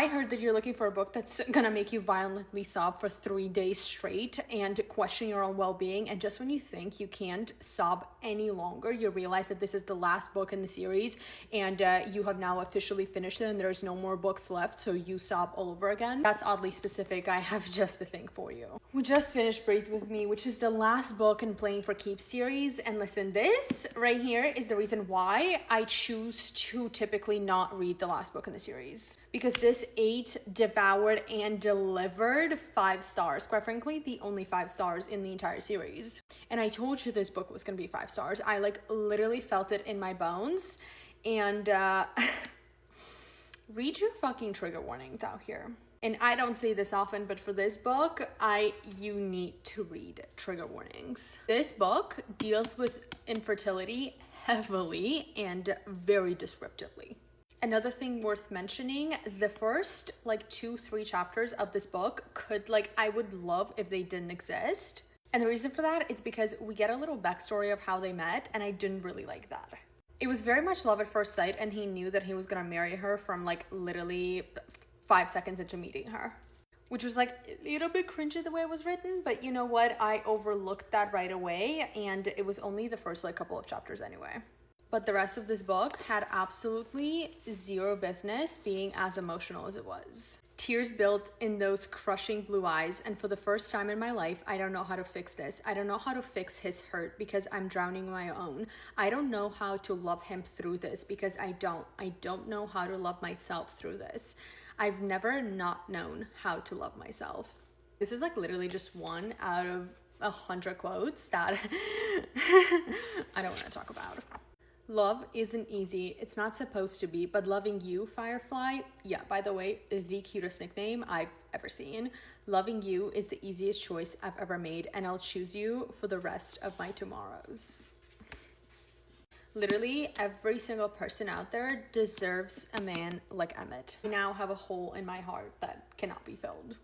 I heard that you're looking for a book that's gonna make you violently sob for 3 days straight and question your own well-being. And just when you think you can't sob any longer, you realize that this is the last book in the series, and you have now officially finished it and there's no more books left, so you sob all over again. That's oddly specific. I have just the thing for you. We just finished Breathe With Me, which is the last book in Playing for Keeps series. And listen, this right here is the reason why I choose to typically not read the last book in the series. Because this ate, devoured, and delivered 5 stars. Quite frankly, the only 5 stars in the entire series. And I told you this book was gonna be 5 stars. I like literally felt it in my bones. And read your fucking trigger warnings out here. And I don't say this often, but for this book, you need to read trigger warnings. This book deals with infertility heavily and very descriptively. Another thing worth mentioning, the first like 2-3 chapters of this book I would love if they didn't exist. And the reason for that is because we get a little backstory of how they met, and I didn't really like that. It was very much love at first sight, and he knew that he was gonna marry her from like literally 5 seconds into meeting her, which was like a little bit cringy the way it was written, but you know what? I overlooked that right away, and it was only the first like couple of chapters anyway. But the rest of this book had absolutely zero business being as emotional as it was. Tears built in those crushing blue eyes, and for the first time in my life, I don't know how to fix this. I don't know how to fix his hurt because I'm drowning my own. I don't know how to love him through this because I don't know how to love myself through this. I've never not known how to love myself. This is like literally just one out of 100 quotes that I don't want to talk about. Love isn't easy. It's not supposed to be, but loving you, Firefly, yeah, by the way, the cutest nickname I've ever seen. Loving you is the easiest choice I've ever made, and I'll choose you for the rest of my tomorrows. Literally, every single person out there deserves a man like Emmett. I now have a hole in my heart that cannot be filled.